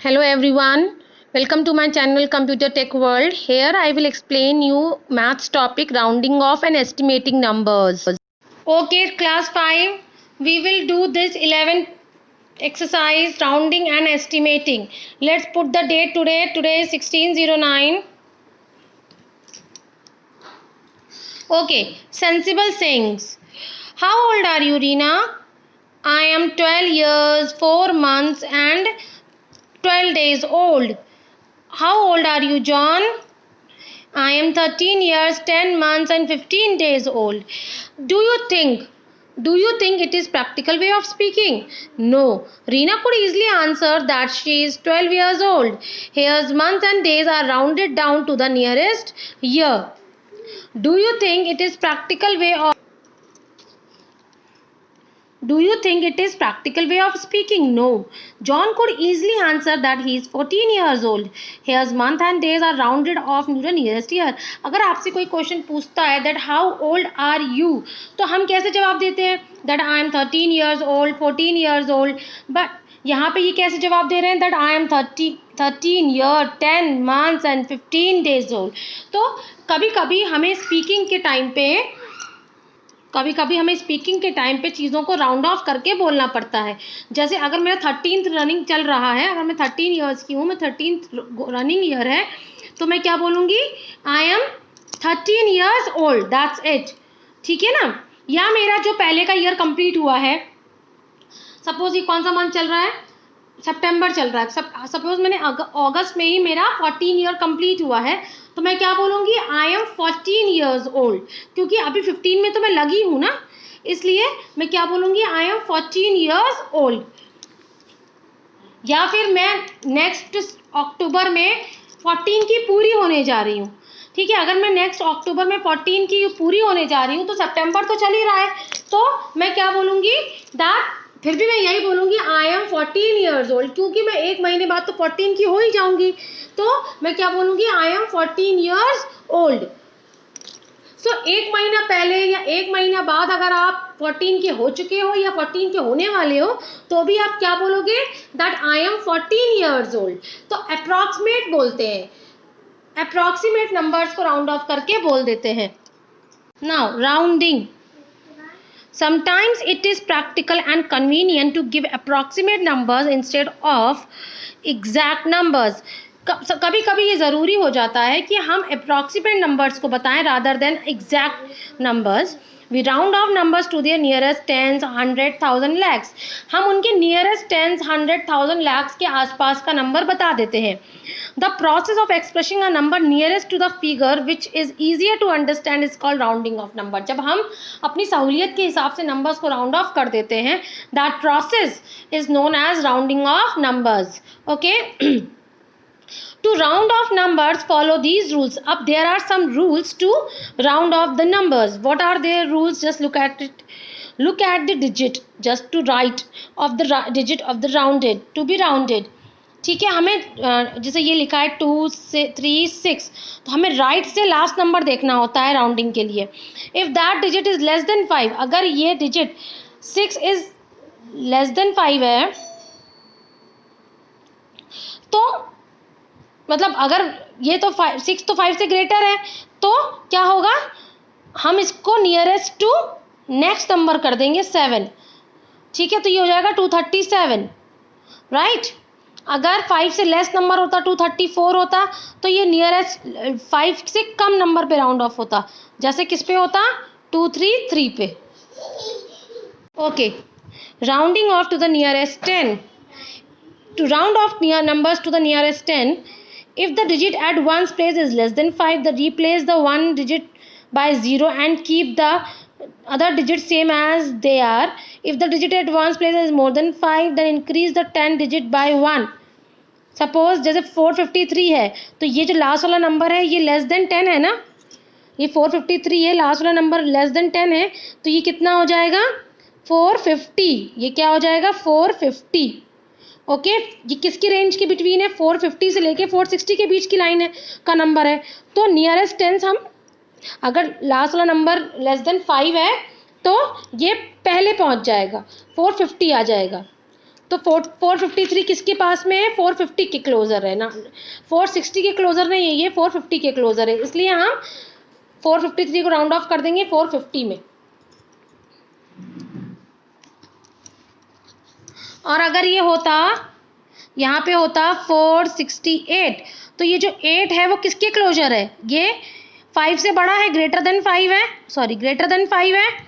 Hello everyone, welcome to my channel Computer Tech World. Here I will explain you maths topic rounding off and estimating numbers. Okay, class 5, we will do this 11th exercise rounding and estimating. Let's put the date today. Today is 1609. Okay, sensible sayings. How old are you, Reena? I am 12 years, 4 months and 12 days old. How old are you, John? I am 13 years, 10 months and 15 days old. Do you think it is practical way of speaking? No. Reena could easily answer that she is 12 years old. Here's months and days are rounded down to the nearest year. Do you think it is practical way of speaking? No. John could easily answer that he is 14 years old. His month and days are rounded off to the nearest year. अगर आपसे कोई question पूछता है that how old are you, तो हम कैसे जवाब देते हैं that I am 13 years old, 14 years old. But यहाँ पे ये कैसे जवाब दे रहे हैं that I am 13 year, 10 months and 15 days old. तो कभी कभी हमें स्पीकिंग के टाइम पे चीज़ों को राउंड ऑफ करके बोलना पड़ता है. जैसे अगर मेरा 13th रनिंग चल रहा है, अगर मैं 13 ईयर्स की हूँ, मैं 13th रनिंग ईयर है, तो मैं क्या बोलूँगी? I M 13 years old, that's it. ठीक है ना. या मेरा जो पहले का ईयर कंप्लीट हुआ है, सपोज ये कौन सा मंथ चल रहा है? सितंबर चल रहा है. सपोज मैंने अगस्त में ही मेरा 14 ईयर कंप्लीट हुआ है, तो मैं क्या बोलूँगी? I am 14 years old. क्योंकि अभी 15 में तो मैं लगी हूँ ना, इसलिए मैं क्या बोलूँगी? I am 14 years old. या फिर मैं नेक्स्ट अक्टूबर में 14 की पूरी होने जा रही हूँ. ठीक है, अगर मैं नेक्स्ट अक्टूबर में 14 की पूरी होने जा रही हूँ, तो सितंबर तो चल ही रहा है, तो मैं क्या बोलूँगी? दैट फिर भी मैं यही बोलूँगी आई एम 14 ईयर्स ओल्ड, क्योंकि मैं एक महीने बाद तो 14 की हो ही जाऊँगी. तो मैं क्या बोलूँगी? I am 14 years old. So एक महीना पहले या एक महीना बाद अगर आप 14 के हो चुके हो या 14 के होने वाले हो, तो भी आप क्या बोलोगे? That I am 14 years old. तो अप्रॉक्सीमेट बोलते हैं, अप्रॉक्सीमेट नंबर्स को राउंड ऑफ करके बोल देते हैं. Now rounding. Sometimes it is practical and convenient to give approximate numbers instead of exact numbers. कभी कभी ये ज़रूरी हो जाता है कि हम approximate numbers को बताएं rather than exact numbers. We round off numbers to their nearest tens, 100,000, lakhs. हम उनके nearest tens, 100,000, lakhs के आसपास का नंबर बता देते हैं. The process of expressing a number nearest to the figure which is easier to understand is called rounding off number. जब हम अपनी सहूलियत के हिसाब से numbers को round off कर देते हैं, that process is known as rounding off numbers. Okay. To round off numbers, follow these rules. Up there are some rules to round off the numbers. What are their rules? Just look at it. Look at the digit. Just to right of the digit of the rounded to be rounded. ठीक है, हमें जैसे ये लिखा है 2 से 3 6, तो हमें राइट से लास्ट नंबर देखना होता है राउंडिंग के लिए. If that digit is less than 5, अगर ये डिजिट 6 इज लेस देन 5 है, तो मतलब अगर ये तो 6 तो 5 से ग्रेटर है, तो क्या होगा? हम इसको नियरेस्ट टू नेक्स्ट नंबर कर देंगे 7. ठीक है, तो ये हो जाएगा 237. राइट. अगर 5 से लेस नंबर होता, 234 होता, तो ये नियरेस्ट 5 से कम नंबर पे राउंड ऑफ होता. जैसे किस पे होता? 233 पे. Okay. Rounding off to the nearest 10. To round off numbers to the nearest 10, if the digit at one's place is less than 5, then replace the one digit by 0 and keep the other digits same as they are. If the digit at one's place is more than 5, then increase the 10 digit by 1. Suppose जैसे 453 है, तो ये जो last वाला number है ये less than 10 है ना, ये 453 है, लास्ट वाला नंबर लेस देन 10 है, तो ये कितना हो जाएगा? 450. ये क्या हो जाएगा? 450. ओके. ये किसकी रेंज के बिटवीन है? 450 से लेके 460 के बीच की लाइन है का नंबर है. तो नियरेस्ट टेंस हम अगर लास्ट वाला नंबर लेस देन 5 है, तो ये पहले पहुंच जाएगा, 450 आ जाएगा. तो 453 किसके पास में है? 450 के क्लोजर है ना, 460 के क्लोजर नहीं है, ये 450 के क्लोजर है, इसलिए हम 453 को राउंड ऑफ कर देंगे 450 में। और अगर ये होता, यहाँ पे होता 468, तो ये जो 8 है वो किसके क्लोजर है? ये 5 से बड़ा है, ग्रेटर देन 5 है, सॉरी ग्रेटर देन 5 है,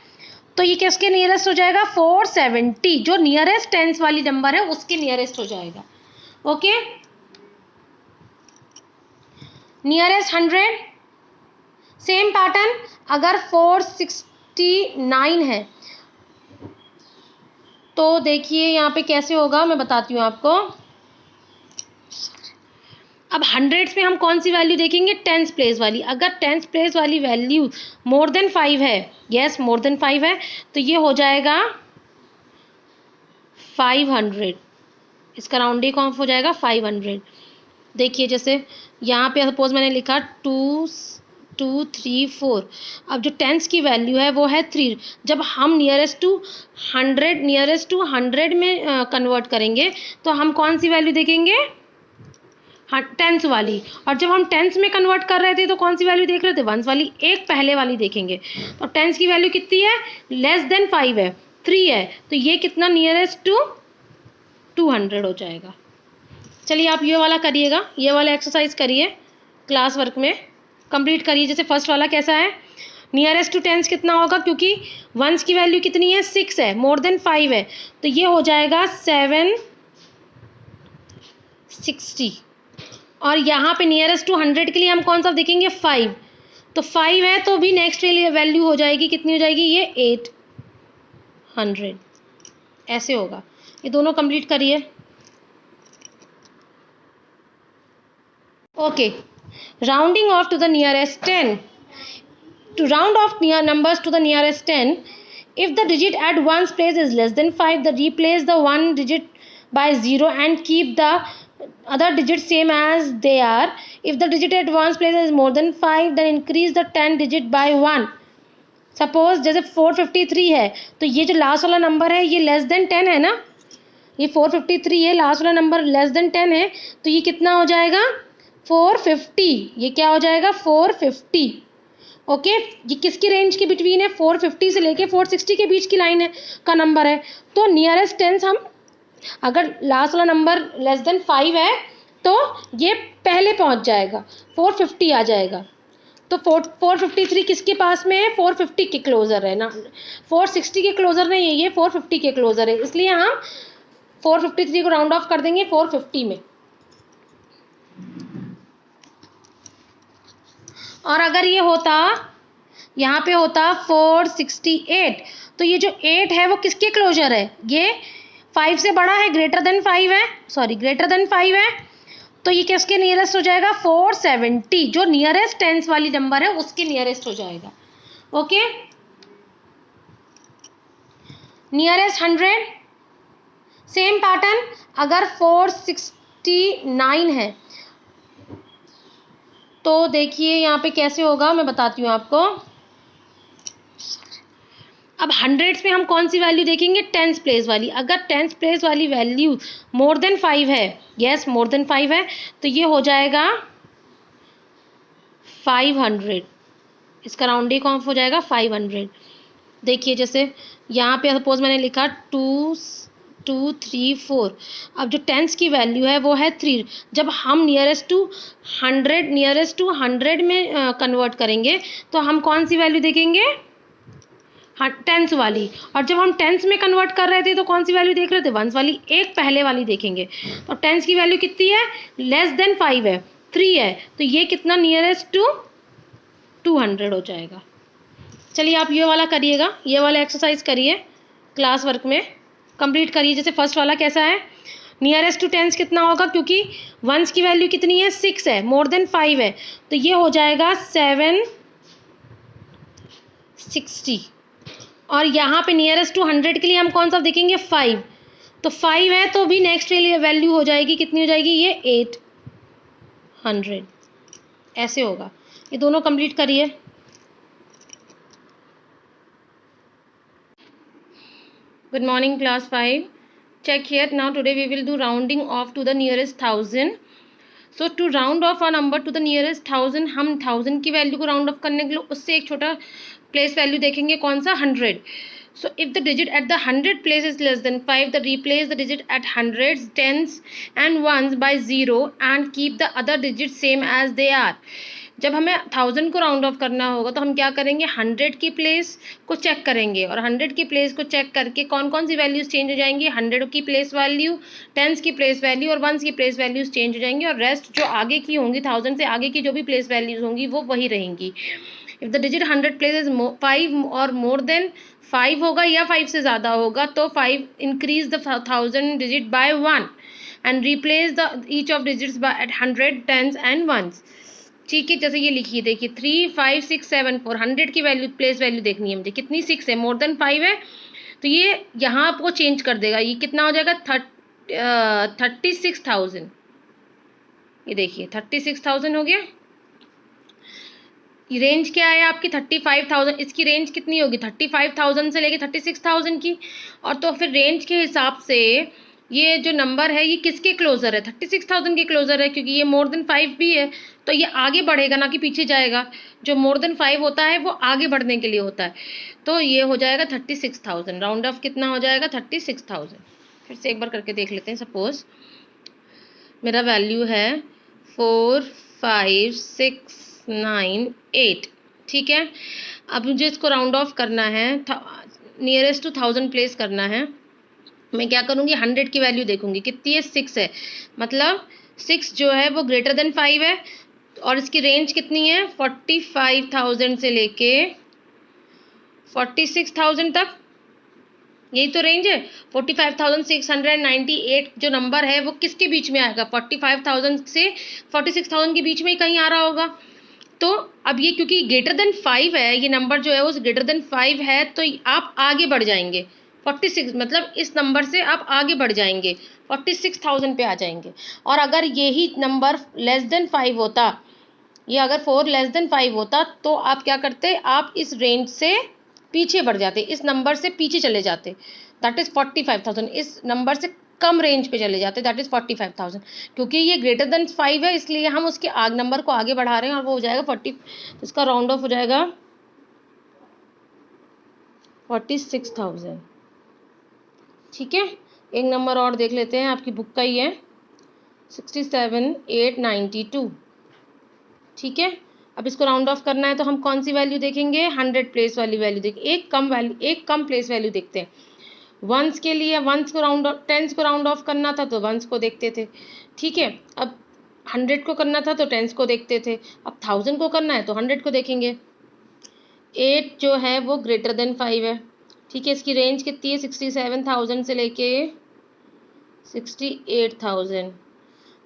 तो ये किसके नियरेस्ट हो जाएगा? 470, जो नियरेस्ट टेंस वाली नंबर है उसके नियरेस्ट हो जाएगा। ओके, नियरेस्ट 100, सेम पैटर्न, अगर 469 है तो देखिए यहाँ पे कैसे होगा, मैं बताती हूँ आपको। अब हंड्रेड्स में हम कौन सी वैल्यू देखेंगे? टेंस प्लेस वाली। अगर टेंस प्लेस वाली वैल्यू मोर देन 5 है, यस मोर देन 5 है, तो ये हो जाएगा 500, इसका राउंडिंग ऑफ हो जाएगा 500। देखिए जैसे यहाँ पे सपोज मैंने लिखा 2 2 3 4, अब जो टेंस की वैल्यू है वो है 3, जब हम नियरेस्ट टू 100 में कन्वर्ट करेंगे तो हम कौन सी वैल्यू देखेंगे? हाँ, टेंस वाली। और जब हम टेंस में कन्वर्ट कर रहे थे तो कौन सी वैल्यू देख रहे थे? वंस वाली, एक पहले वाली देखेंगे। तो टेंस की वैल्यू कितनी है? लेस देन 5 है, 3 है, तो ये कितना नियरेस्ट टू 200 हो जाएगा। चलिए आप ये वाला करिएगा, ये वाला एक्सरसाइज करिए क्लास वर्क में, कंप्लीट करिए। जैसे फर्स्ट वाला कैसा है? नियरेस्ट टू टेंस कितना होगा? क्योंकि वंस की वैल्यू कितनी है? 6 है, मोर देन 5 है, तो ये हो जाएगा 760। और यहाँ पे नियरेस्ट टू 100 के लिए हम कौन सा देखेंगे? 5, तो 5 है तो भी नेक्स्ट वैल्यू हो जाएगी, कितनी हो जाएगी? ये 800, ऐसे होगा। ये दोनों कंप्लीट करिए। Okay, rounding off to the nearest 10। To round off numbers to the nearest 10, if the digit at one's place is less than 5, then replace the one digit by 0 and keep the other digits same as they are. If the digit at one's place is more than 5, then increase the 10 digit by 1. Suppose जैसे 453 है, तो ये जो last वाला number है ये less than 10 है ना, ये 453 है, लास्ट वाला नंबर लेस देन 10 है, तो ये कितना हो जाएगा? 450, ये क्या हो जाएगा? 450। ओके, ये किसकी रेंज के बिटवीन है? 450 से लेके 460 के बीच की लाइन है का नंबर है। तो नियरेस्ट टेंस हम, अगर लास्ट वाला नंबर लेस देन 5 है तो ये पहले पहुंच जाएगा, 450 आ जाएगा। तो 453 किसके पास में है? 450 के क्लोजर है ना, 460 के क्लोजर नहीं है, ये 450 के क्लोजर है, इसलिए हम 453 को राउंड ऑफ कर देंगे 450 में। और अगर ये होता, यहाँ पे होता 468, तो ये जो 8 है वो किसके क्लोजर है? ये 5 से बड़ा है, ग्रेटर देन 5 है, सॉरी ग्रेटर देन 5 है, तो ये किसके नियरेस्ट हो जाएगा? 470, जो नियरेस्ट टेंस वाली नंबर है उसके नियरेस्ट हो जाएगा। ओके, नियरेस्ट 100, सेम पैटर्न, अगर 469 है तो देखिए यहाँ पे कैसे होगा, मैं बताती हूँ आपको। अब हंड्रेड्स में हम कौन सी वैल्यू देखेंगे? टेंस प्लेस वाली। अगर टेंस प्लेस वाली वैल्यू मोर देन 5 है, यस मोर देन 5 है, तो ये हो जाएगा 500, इसका राउंडिंग ऑफ हो जाएगा 500। देखिए जैसे यहाँ पे सपोज मैंने लिखा 2 2 3 4, अब जो टेंस की वैल्यू है वो है 3, जब हम नियरेस्ट टू 100 में कन्वर्ट करेंगे तो हम कौन सी वैल्यू देखेंगे? हाँ, टेंस वाली। और जब हम टेंस में कन्वर्ट कर रहे थे तो कौन सी वैल्यू देख रहे थे? वंस वाली, एक पहले वाली देखेंगे। तो टेंस की वैल्यू कितनी है? लेस देन 5 है, 3 है, तो ये कितना नियरेस्ट टू 200 हो जाएगा। चलिए आप ये वाला करिएगा, ये वाला एक्सरसाइज करिए क्लास वर्क में, कंप्लीट करिए। जैसे फर्स्ट वाला कैसा है? नियरेस्ट टू टेंस कितना होगा? क्योंकि वंस की वैल्यू कितनी है? 6 है, मोर देन 5 है, तो ये हो जाएगा 760। और यहाँ पे नियरेस्ट टू 100 के लिए हम कौन सा देखेंगे? 5, तो 5 है तो भी नेक्स्ट वैल्यू हो जाएगी, कितनी हो जाएगी? ये 800, ऐसे होगा। ये दोनों कंप्लीट करिए। Good morning class 5, check here. Now today we will do rounding off to the nearest 1000. So to round off a number to the nearest 1000, हम 1000 की वैल्यू को राउंड ऑफ करने के लिए उससे एक छोटा प्लेस वैल्यू देखेंगे, कौन सा, 100. So if the digit at the 100 place is less than 5, then replace the digit at hundreds, tens and ones by 0 and keep the other digits same as they are. जब हमें 1000 को round of करना होगा तो हम क्या करेंगे, 100 की प्लेस को चेक करेंगे, और 100 की प्लेस को चेक करके कौन कौन सी वैल्यूज चेंज हो जाएंगी, 100 की प्लेस वैल्यू, टेंस की प्लेस वैल्यू और वंस की प्लेस वैल्यूज चेंज हो जाएंगी, और रेस्ट जो आगे की होंगी 1000 से आगे की जो भी प्लेस वैल्यूज होंगी वो वही रहेंगी. If the digit 100 place is 5 और मोर देन 5 होगा या 5 से ज़्यादा होगा तो 5 increase the 1000 digit by 1 and replace the each of digits by at 100 tens and ones. ठीक है, जैसे ये लिखिए, देखिए 3 5 6 7 4, 100 की वैल्यू प्लेस वैल्यू देखनी है मुझे, कितनी, 6 है, मोर देन 5 है, तो ये यहाँ आपको चेंज कर देगा, ये कितना हो जाएगा, 36,000. ये देखिए 36,000 हो गया. रेंज क्या है आपकी, 35,000. इसकी रेंज कितनी होगी, 35,000 से लेके 36,000 की. और तो फिर रेंज के हिसाब से ये जो नंबर है ये किसके क्लोजर है, 36,000 के क्लोजर है, क्योंकि ये मोर देन 5 भी है तो ये आगे बढ़ेगा ना कि पीछे जाएगा. जो मोर देन 5 होता है वो आगे बढ़ने के लिए होता है, तो ये हो जाएगा 36,000. राउंड ऑफ कितना हो जाएगा, 36,000. फिर से एक बार करके देख लेते हैं. सपोज मेरा वैल्यू है 4 5 6 9 8, ठीक है. अब मुझे इसको राउंड ऑफ करना है, नियरेस्ट टू 1000 प्लेस करना है. मैं क्या करूँगी, 100 की वैल्यू देखूंगी, कितनी है, 6 है, मतलब 6 जो है वो ग्रेटर देन 5 है, और इसकी रेंज कितनी है, 45,000 से लेके 46,000 तक, यही तो रेंज है. 45,698 जो नंबर है वो किसके बीच में आएगा, 45,000 से 46,000 के बीच में ही कहीं आ रहा होगा. तो अब ये क्योंकि ग्रेटर देन 5 है, ये नंबर जो है वो ग्रेटर देन 5 है, तो आप आगे बढ़ जाएंगे. 46 मतलब इस नंबर से आप आगे बढ़ जाएंगे, 46,000 पे आ जाएंगे. और अगर यही नंबर लेस देन 5 होता, ये अगर 4 लेस देन 5 होता तो आप क्या करते, आप इस रेंज से पीछे बढ़ जाते, इस नंबर से पीछे चले जाते, दैट इज़ 45,000. इस नंबर से कम रेंज पे चले जाते, दैट इज़ 45,000. क्योंकि ये ग्रेटर देन 5 है इसलिए हम उसके नंबर को आगे बढ़ा रहे हैं, और वो हो जाएगा 40. इसका राउंड ऑफ हो जाएगा 46,000. ठीक है, एक नंबर और देख लेते हैं, आपकी बुक का ही है, 67,892. ठीक है, अब इसको राउंड ऑफ करना है तो हम कौन सी वैल्यू देखेंगे, 100 प्लेस वाली वैल्यू देखें. एक कम प्लेस वैल्यू देखते हैं. वंस के लिए वंस को राउंड ऑफ, टेंस को राउंड ऑफ करना था तो वंस को देखते थे. ठीक है, अब 100 को करना था तो टेंस को देखते थे, अब 1000 को करना है तो 100 को देखेंगे. 8 जो है वो ग्रेटर देन 5 है. ठीक है, इसकी रेंज कितनी है, 67,000 से लेके 68,000.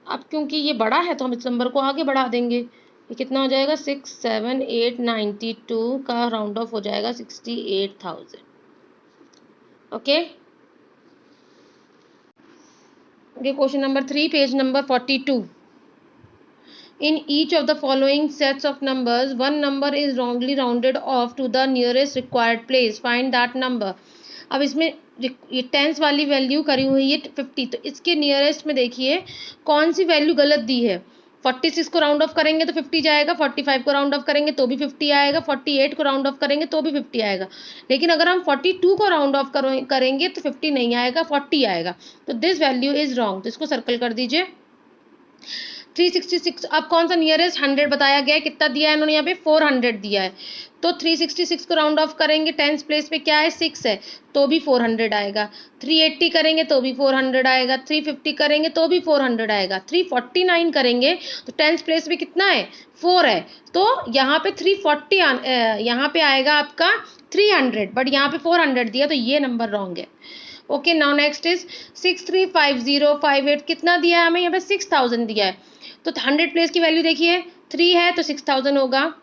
अब क्योंकि ये बड़ा है तो हम इस नंबर को आगे बढ़ा देंगे. ये कितना हो जाएगा, 67,892 का राउंड ऑफ हो जाएगा 68,000. Okay. Question number 3, page number 42. In each of the following sets of numbers, one number is wrongly rounded off to the nearest required place. Find that number. अब इसमें ये टेंस वाली वैल्यू करी हुई है 50, तो इसके नियरेस्ट में देखिए कौन सी वैल्यू गलत दी है. 46 को राउंड ऑफ करेंगे तो 50 जाएगा, 45 को राउंड ऑफ करेंगे तो भी 50 आएगा, 48 को राउंड ऑफ करेंगे तो भी 50 आएगा. लेकिन अगर हम 42 को राउंड ऑफ करेंगे तो 50 नहीं आएगा, 40 आएगा. तो दिस वैल्यू इज रॉन्ग, तो इसको सर्कल कर दीजिए. 366, अब कौन सा नियरेस्ट 100 बताया गया है, कितना दिया है इन्होंने यहाँ पे, 400 दिया है. तो 366 को राउंड ऑफ करेंगे, टेंस प्लेस पे क्या है, 6 है, तो भी 400 आएगा. 380 करेंगे तो भी 400 आएगा. 350 करेंगे तो भी 400 आएगा. 349 करेंगे तो टेंस प्लेस पे कितना है, 4 है, तो यहाँ पे 340 यहाँ पे आएगा आपका 300, बट यहाँ पे 400 दिया, तो ये नंबर रॉन्ग है. ओके, नाउ नेक्स्ट इज 635058, कितना दिया है हमें, यहाँ पे 6000 दिया है. तो 100 प्लेस की वैल्यू देखिए, 3 है तो 6000 होगा,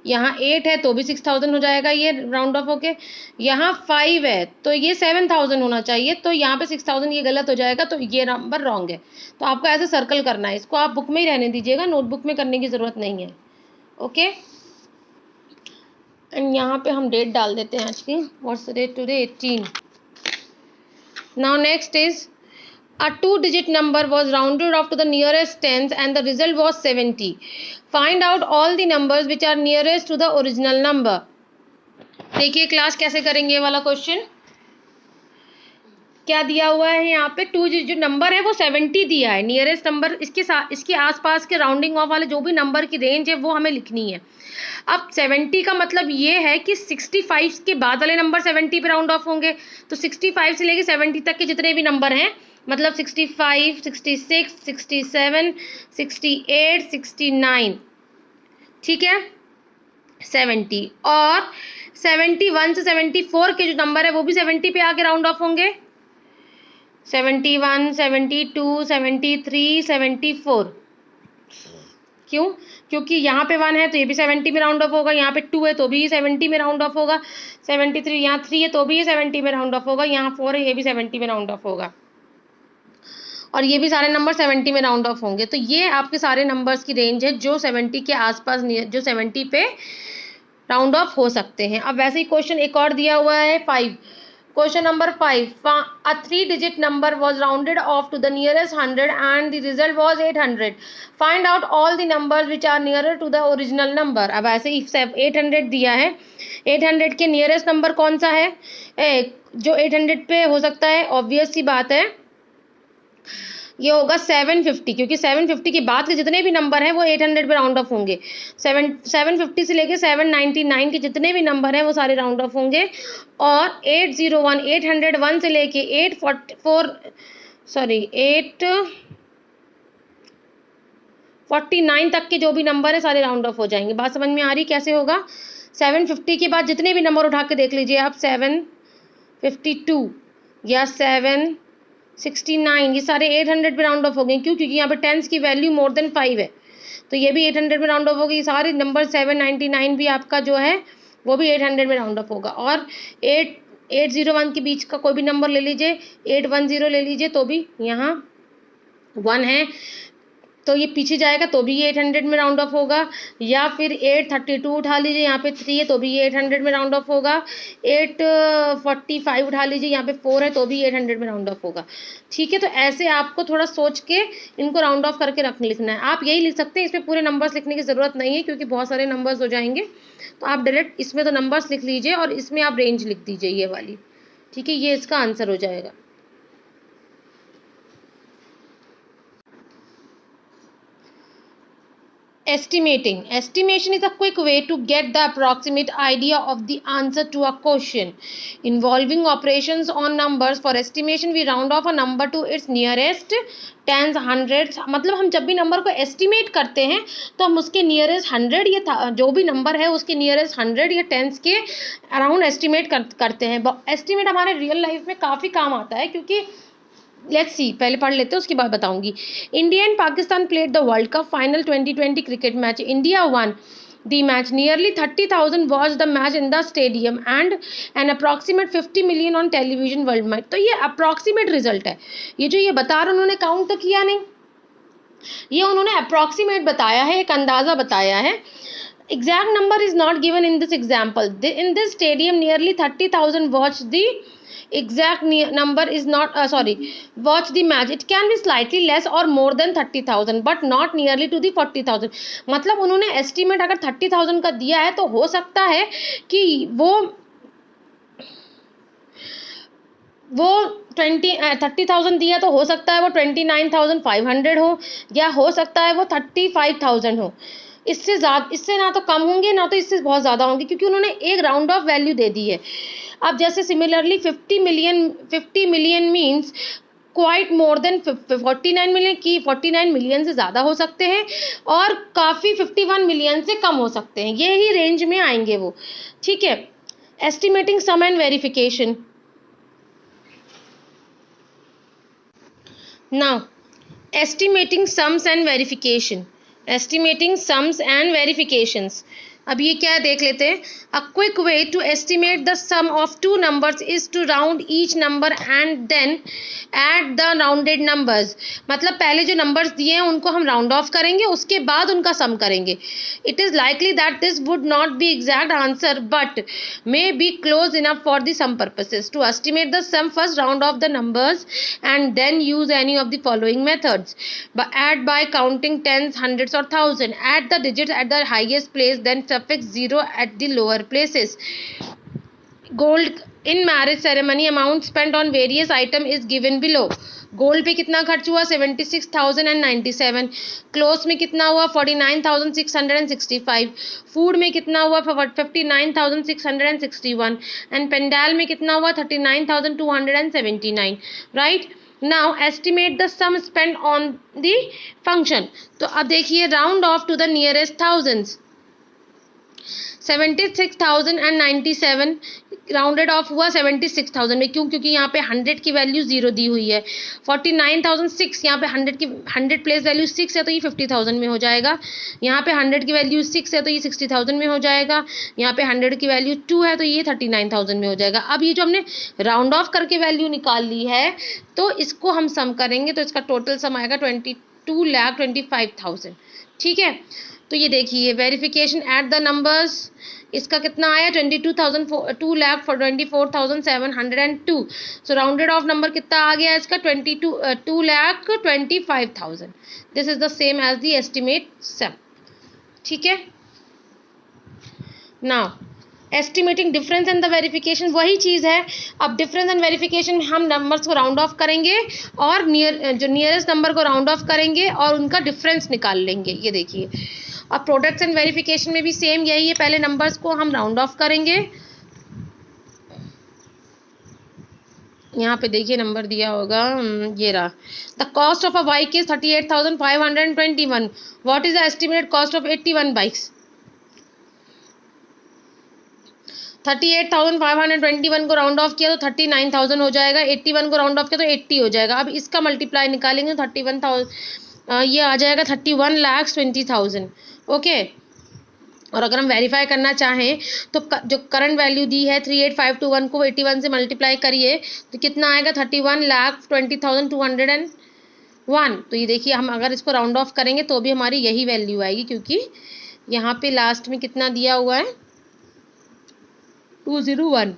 यहाँ 8 है तो भी 6000 हो जाएगा, ये राउंड ऑफ होके. यहाँ 5 है तो ये 7000 होना चाहिए, तो यहाँ पे 6000 ये गलत हो जाएगा, तो ये नंबर रॉन्ग है. तो आपको ऐसे सर्कल करना है, इसको आप बुक में ही रहने दीजिएगा, नोटबुक में करने की ज़रूरत नहीं है. ओके, एंड यहाँ पे हम डेट डाल देते हैं आज की. What's the date today, 18. Now next is a 2-digit number was rounded off to the nearest tens and the result was 70. Find out all the numbers which are nearest to the original number. देखिए class कैसे करेंगे ये वाला question. क्या दिया हुआ है यहाँ पे, 2 जो नंबर है वो 70 दिया है, नियरेस्ट नंबर इसके साथ इसके आसपास के राउंडिंग ऑफ वाले जो भी नंबर की रेंज है वो हमें लिखनी है। अब 70 का मतलब ये है कि 65 के बाद वाले नंबर 70 पे राउंड ऑफ होंगे, तो 65 से लेके 70 तक के जितने भी नंबर हैं, मतलब 65, 66, 67, 68, 69, ठीक है, 70, और 71 से 74 के जो नंबर है वो भी 70 पे आके राउंड ऑफ होंगे, 71, 72, 73, 74। क्यों? क्योंकि यहाँ पे 1 है तो ये भी 70 में राउंड ऑफ होगा, यहाँ पे 2 है तो भी 70 में राउंड ऑफ होगा, 73 यहाँ 3 है तो भी 70 में राउंड ऑफ होगा, यहाँ 4 है ये भी 70 में राउंड ऑफ होगा, और ये भी सारे नंबर 70 में राउंड ऑफ होंगे। तो ये आपके सारे नंबर्स की रेंज है जो 70 के आसपास, जो 70 पे राउंड ऑफ हो सकते हैं। अब वैसे ही क्वेश्चन एक और दिया हुआ है 5, question number 5, a 3-digit number was rounded off to the nearest 100 and the result was 800. Find out all the numbers which are nearer to the original number. अब ऐसे ही 800 दिया है, 800 के नियरेस्ट नंबर कौन सा है, जो 800 पे हो सकता है, ऑब्वियस सी बात है ये होगा 750, क्योंकि 750 के बाद के जितने भी नंबर हैं वो 800 पे राउंड ऑफ होंगे। 750 से लेके 799 के जितने भी नंबर हैं वो सारे राउंड ऑफ होंगे, और 801 801 से लेके 849 तक के जो भी नंबर है सारे राउंड ऑफ हो जाएंगे। बात समझ में आ रही कैसे होगा? 750 के बाद जितने भी नंबर उठा के देख लीजिए आप, 752 या 769, ये सारे 800 पे राउंड ऑफ हो गए। क्यों? क्योंकि यहाँ पे टेंस की वैल्यू मोर देन 5 है, तो ये भी 800 में राउंड ऑफ होगी। सारे नंबर 799 भी आपका जो है वो भी 800 में राउंड ऑफ होगा, और 801 के बीच का कोई भी नंबर ले लीजिए, 810 ले लीजिए तो भी यहाँ 1 है तो ये पीछे जाएगा तो भी ये 800 में राउंड ऑफ होगा, या फिर 832 उठा लीजिए, यहाँ पे 3 है तो भी ये 800 में राउंड ऑफ होगा, 845 उठा लीजिए, यहाँ पे 4 है तो भी 800 में राउंड ऑफ होगा। ठीक है, तो ऐसे आपको थोड़ा सोच के इनको राउंड ऑफ करके लिखना है। आप यही लिख सकते हैं, इसमें पूरे नंबर्स लिखने की ज़रूरत नहीं है क्योंकि बहुत सारे नंबर्स हो जाएंगे, तो आप डायरेक्ट इसमें तो नंबर्स लिख लीजिए और इसमें आप रेंज लिख दीजिए ये वाली। ठीक है, ये इसका आंसर हो जाएगा। Estimating. Estimation is a quick way to get the approximate idea of the answer to a question. Involving operations on numbers. For estimation, we round off a number to its nearest tens, hundreds. मतलब हम जब भी number को estimate करते हैं तो हम उसके nearest 100 या जो भी नंबर है उसके nearest 100 या tens के अराउंड estimate करते हैं। estimate हमारे रियल लाइफ में काफ़ी काम आता है, क्योंकि लेट्स सी, पहले पढ़ लेते हैं उसके बाद बताऊंगी। India and Pakistan played the world cup final 2020 cricket match. India won the match, nearly 30,000 watch the match in the stadium and an approximate 50 million on television worldwide. तो ये अप्रॉक्सीमेट रिजल्ट है, ये जो ये बता रहे उन्होंने काउंट तो किया नहीं, ये उन्होंने अप्रॉक्सीमेट बताया है, एक अंदाज़ा बताया है। Exact number is not given in this example. In this stadium nearly 30,000 watch the exact number is not watch the match. It can be slightly less or more than 30,000 but not nearly to the 40,000। मतलब उन्होंने estimate अगर 30,000 का दिया है तो हो सकता है कि वो 30,000 दिया तो हो सकता है वो 29,500 हो, या हो सकता है वो 35,000 हो। इससे ना तो कम होंगे ना तो इससे बहुत ज़्यादा होंगे, क्योंकि उन्होंने एक राउंड ऑफ वैल्यू दे दी है। अब जैसे similarly 50 million means quite more than 49 million की 49 मिलियन से ज़्यादा हो सकते हैं, और काफ़ी 51 मिलियन से कम हो सकते हैं, ये ही रेंज में आएंगे वो। ठीक है, estimating sum and verification. Now estimating sums and verification, estimating sums and verifications। अब ये क्या है देख लेते हैं। A quick way to estimate the sum of two numbers is to round each number and then add the rounded numbers. मतलब पहले जो नंबर्स दिए हैं उनको हम राउंड ऑफ करेंगे, उसके बाद उनका सम करेंगे। It is likely that this would not be exact answer but may be close enough for the sum purposes. To estimate the sum first round off the numbers and then use any of the following methods. But add by counting tens, hundreds or thousand. Add the digits at the highest place, then suffix 0 at the lower places. Gold in marriage ceremony, amount spent on various item is given below. Gold पे कितना खर्च हुआ 76,097। Clothes में कितना हुआ 49,665। Food में कितना हुआ 59,661 एंड पेंडाल में कितना हुआ 39,279। Right, now estimate the sum spend on the function. तो अब देखिए round off to the nearest thousands. 76,097 rounded off हुआ 76,000 में, क्यों? क्योंकि यहाँ पे 100 की वैल्यू 0 दी हुई है। 49,006 यहाँ पे 100 प्लेस वैल्यू 6 है तो ये 50,000 में हो जाएगा। यहाँ पे 100 की वैल्यू 6 है तो ये 60,000 में हो जाएगा। यहाँ पे 100 की वैल्यू 2 है तो ये 39,000 में हो जाएगा। अब ये जो हमने राउंड ऑफ करके वैल्यू निकाल ली है तो इसको हम सम करेंगे तो इसका टोटल सम आएगा 22,25,000। ठीक है, तो ये देखिए वेरिफिकेशन एट द नंबर्स, इसका कितना आया 2,24,702। सो राउंडेड ऑफ नंबर कितना आ गया इसका 2,25,000। This is the same as the estimate sum. ठीक है, now estimating difference and the verification वही चीज़ है। अब डिफरेंस एंड वेरिफिकेशन हम नंबर्स को राउंड ऑफ करेंगे और जो नियरेस्ट नंबर को राउंड ऑफ करेंगे और उनका डिफरेंस निकाल लेंगे। ये देखिए, और प्रोडक्ट्स एंड वेरिफिकेशन में भी सेम यही है, पहले नंबर्स को हम राउंड ऑफ करेंगे। यहाँ पे देखिए नंबर दिया होगा, ये रहा। The cost of a bike is 38,521। What is the estimated cost of 81 bikes? 38,521 को राउंड ऑफ किया तो 39,000 हो जाएगा। 81 को राउंड ऑफ किया तो 80 हो जाएगा। अब इसका मल्टीप्लाई निकालेंगे तो 31,000 ये आ जाएगा 31,20,000। ओके, और अगर हम वेरीफाई करना चाहें तो जो करंट वैल्यू दी है 38,521 को 81 से मल्टीप्लाई करिए तो कितना आएगा 31,20,201। तो ये देखिए हम अगर इसको राउंड ऑफ करेंगे तो भी हमारी यही वैल्यू आएगी, क्योंकि यहाँ पे लास्ट में कितना दिया हुआ है 201।